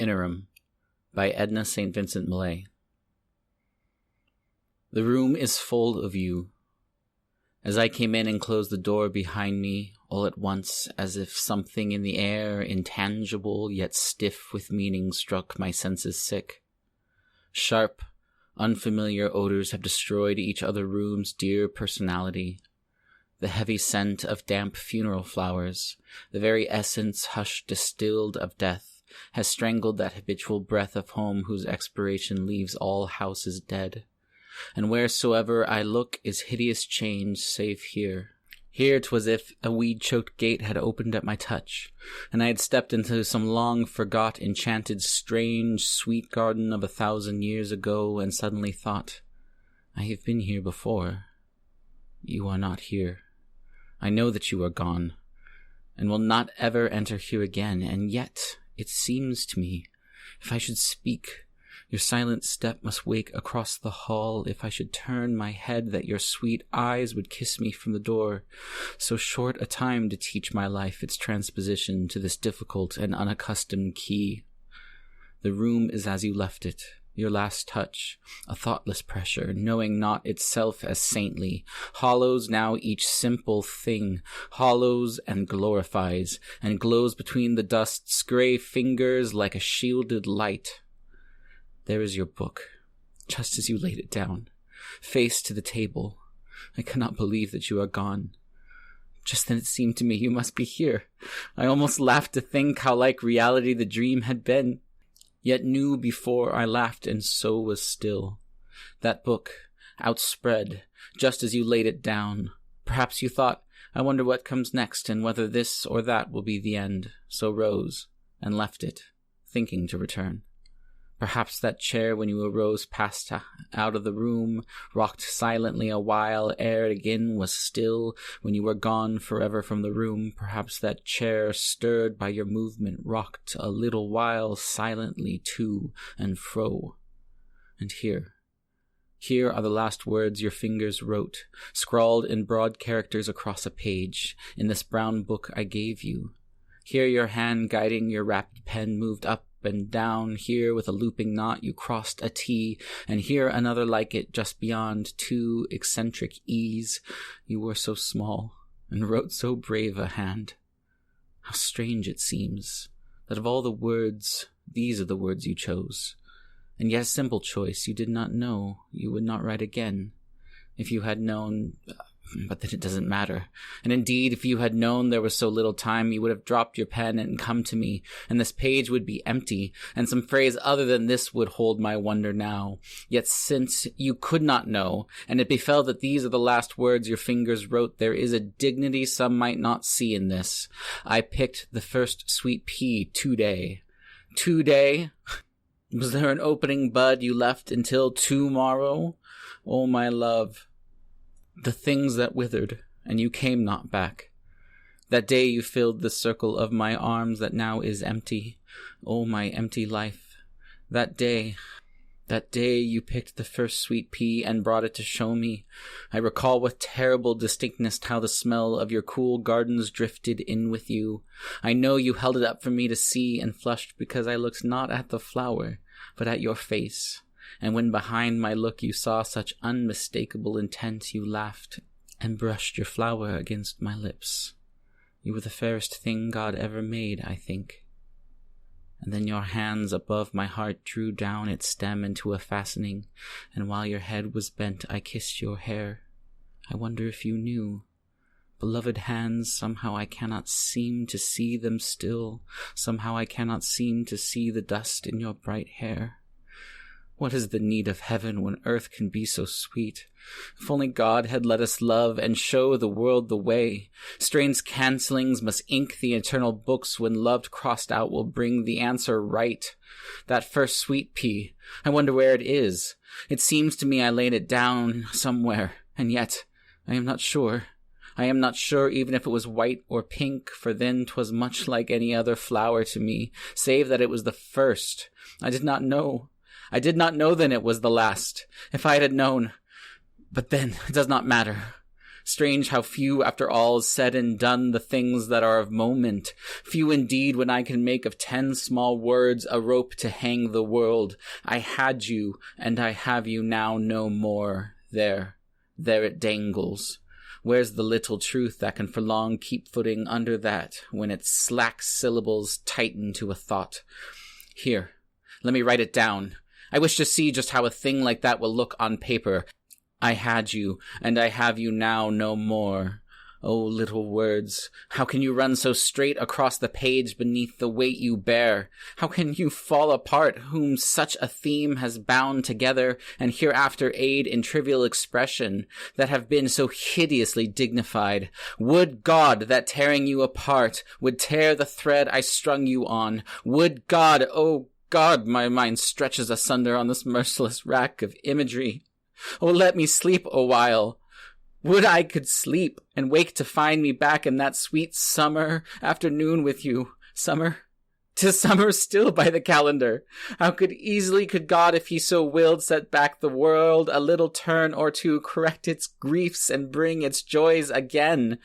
Interim by Edna St. Vincent Millay. The room is full of you. As I came in and closed the door behind me, all at once, as if something in the air, intangible yet stiff with meaning, struck my senses sick. Sharp, unfamiliar odors have destroyed each other room's dear personality. The heavy scent of damp funeral flowers, the very essence hushed distilled of death, has strangled that habitual breath of home whose expiration leaves all houses dead. And wheresoever I look is hideous change save here. Here 'twas if a weed-choked gate had opened at my touch, and I had stepped into some long-forgot, enchanted, strange, sweet garden of 1,000 years ago, and suddenly thought, I have been here before. You are not here. I know that you are gone, and will not ever enter here again, and yet it seems to me, if I should speak, your silent step must wake across the hall. If I should turn my head, that your sweet eyes would kiss me from the door. So short a time to teach my life its transposition to this difficult and unaccustomed key. The room is as you left it, your last touch, a thoughtless pressure, knowing not itself as saintly, hollows now each simple thing, hollows and glorifies, and glows between the dust's grey fingers like a shielded light. There is your book, just as you laid it down, face to the table. I cannot believe that you are gone. Just then it seemed to me you must be here. I almost laughed to think how like reality the dream had been, yet knew before I laughed, and so was still. That book, outspread, just as you laid it down. Perhaps you thought, I wonder what comes next, and whether this or that will be the end, so rose, and left it, thinking to return. Perhaps that chair when you arose passed out of the room, rocked silently a while ere it again was still when you were gone forever from the room. Perhaps that chair, stirred by your movement, rocked a little while silently to and fro. And here are the last words your fingers wrote, scrawled in broad characters across a page, in this brown book I gave you. Here your hand guiding your rapid pen moved up and down. Here with a looping knot you crossed a T, and here another like it just beyond, two eccentric E's. You were so small and wrote so brave a hand. How strange it seems that of all the words, these are the words you chose, and yet a simple choice. You did not know you would not write again. If you had known, but then it doesn't matter. And indeed, if you had known there was so little time, you would have dropped your pen and come to me, and this page would be empty, and some phrase other than this would hold my wonder now. Yet since you could not know, and it befell that these are the last words your fingers wrote, there is a dignity some might not see in this. I picked the first sweet pea today. Today? Was there an opening bud you left until tomorrow? Oh, my love, the things that withered, and you came not back. That day you filled the circle of my arms that now is empty. Oh, my empty life. That day you picked the first sweet pea and brought it to show me. I recall with terrible distinctness how the smell of your cool gardens drifted in with you. I know you held it up for me to see, and flushed because I looked not at the flower, but at your face. And when behind my look you saw such unmistakable intent, you laughed and brushed your flower against my lips. You were the fairest thing God ever made, I think. And then your hands above my heart drew down its stem into a fastening, and while your head was bent I kissed your hair. I wonder if you knew. Beloved hands, somehow I cannot seem to see them still. Somehow I cannot seem to see the dust in your bright hair. What is the need of heaven when earth can be so sweet? If only God had let us love and show the world the way. Strange cancellings must ink the eternal books when loved crossed out will bring the answer right. That first sweet pea, I wonder where it is. It seems to me I laid it down somewhere, and yet I am not sure. I am not sure even if it was white or pink, for then 'twas much like any other flower to me, save that it was the first. I did not know then it was the last. If I had known, but then it does not matter. Strange how few, after all is said and done, the things that are of moment. Few indeed, when I can make of 10 small words a rope to hang the world. I had you, and I have you now no more. There it dangles. Where's the little truth that can for long keep footing under that, when its slack syllables tighten to a thought? Here, let me write it down. I wish to see just how a thing like that will look on paper. I had you, and I have you now no more. Oh, little words, how can you run so straight across the page beneath the weight you bear? How can you fall apart, whom such a theme has bound together, and hereafter aid in trivial expression, that have been so hideously dignified? Would God that tearing you apart would tear the thread I strung you on. Would God, oh God, my mind stretches asunder on this merciless rack of imagery. Oh, let me sleep a while. Would I could sleep and wake to find me back in that sweet summer afternoon with you. Summer? 'Tis summer still by the calendar. How could God, if he so willed, set back the world a little turn or two, correct its griefs and bring its joys again?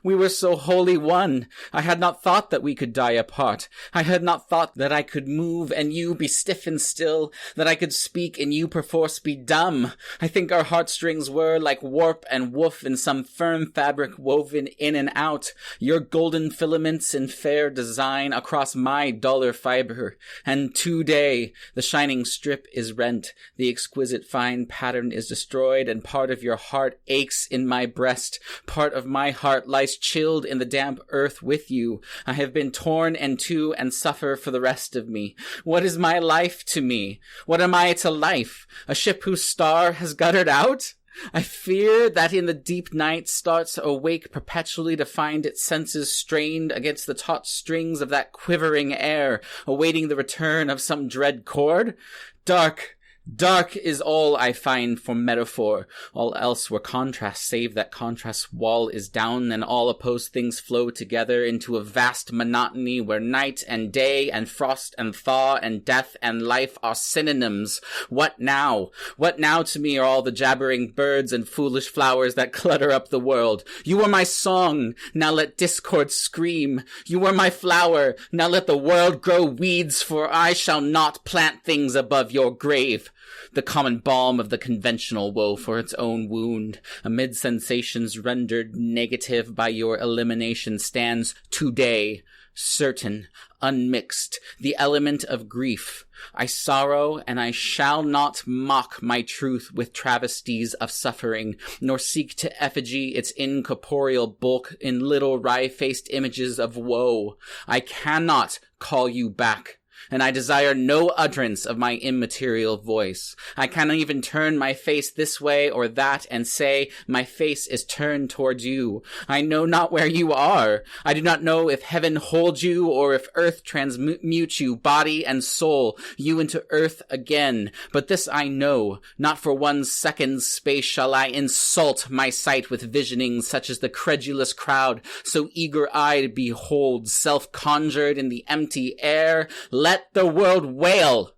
We were so wholly one. I had not thought that we could die apart. I had not thought that I could move and you be stiff and still, that I could speak and you perforce be dumb. I think our heartstrings were like warp and woof in some firm fabric woven in and out, your golden filaments in fair design across my duller fiber, and today the shining strip is rent, the exquisite fine pattern is destroyed, and part of your heart aches in my breast. Part of my heart lies chilled in the damp earth with you. I have been torn in two and suffer for the rest of me. What is my life to me? What am I to life? A ship whose star has guttered out? I fear that in the deep night starts awake perpetually to find its senses strained against the taut strings of that quivering air, awaiting the return of some dread chord. Dark is all I find for metaphor. All else were contrast, save that contrast's wall is down, and all opposed things flow together into a vast monotony where night and day and frost and thaw and death and life are synonyms. What now? What now to me are all the jabbering birds and foolish flowers that clutter up the world? You were my song, now let discord scream. You were my flower, now let the world grow weeds, for I shall not plant things above your grave. The common balm of the conventional woe for its own wound, amid sensations rendered negative by your elimination, stands today, certain, unmixed, the element of grief. I sorrow, and I shall not mock my truth with travesties of suffering, nor seek to effigy its incorporeal bulk in little wry-faced images of woe. I cannot call you back, and I desire no utterance of my immaterial voice. I cannot even turn my face this way or that and say, my face is turned towards you. I know not where you are. I do not know if heaven holds you or if earth transmutes you, body and soul, you into earth again. But this I know, not for 1 second's space shall I insult my sight with visionings such as the credulous crowd so eager-eyed beholds, self-conjured in the empty air. Let the world wail.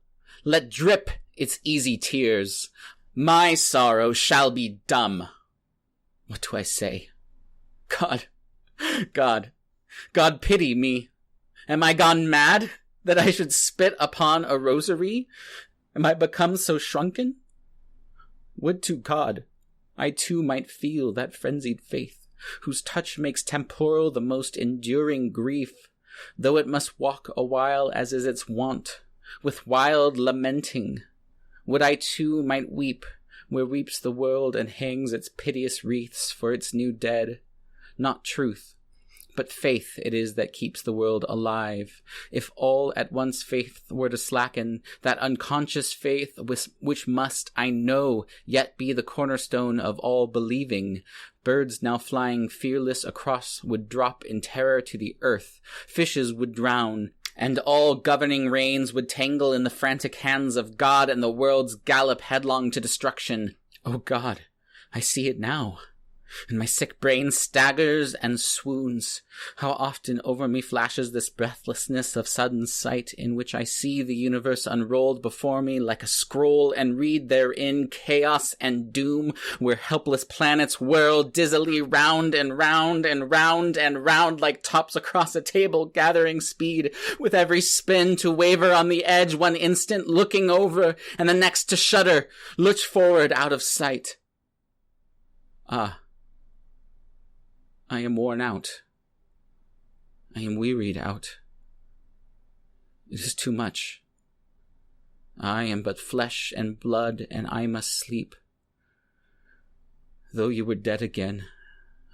Let drip its easy tears. My sorrow shall be dumb. What do I say? God, pity me. Am I gone mad that I should spit upon a rosary? Am I become so shrunken? Would to God I too might feel that frenzied faith, whose touch makes temporal the most enduring grief, though it must walk a while as is its wont, with wild lamenting. Would I too might weep where weeps the world and hangs its piteous wreaths for its new dead. Not truth, but faith it is that keeps the world alive. If all at once faith were to slacken, that unconscious faith which must, I know, yet be the cornerstone of all believing, birds now flying fearless across would drop in terror to the earth, fishes would drown, and all governing reins would tangle in the frantic hands of God, and the worlds gallop headlong to destruction. Oh God, I see it now. and my sick brain staggers and swoons. How often over me flashes this breathlessness of sudden sight, in which I see the universe unrolled before me like a scroll, and read therein chaos and doom, where helpless planets whirl dizzily round and round and round and round like tops across a table, gathering speed, with every spin to waver on the edge, one instant looking over, and the next to shudder, lurch forward out of sight. Ah, I am worn out. I am wearied out. It is too much. I am but flesh and blood, and I must sleep. Though you were dead again,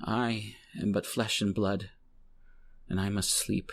I am but flesh and blood, and I must sleep.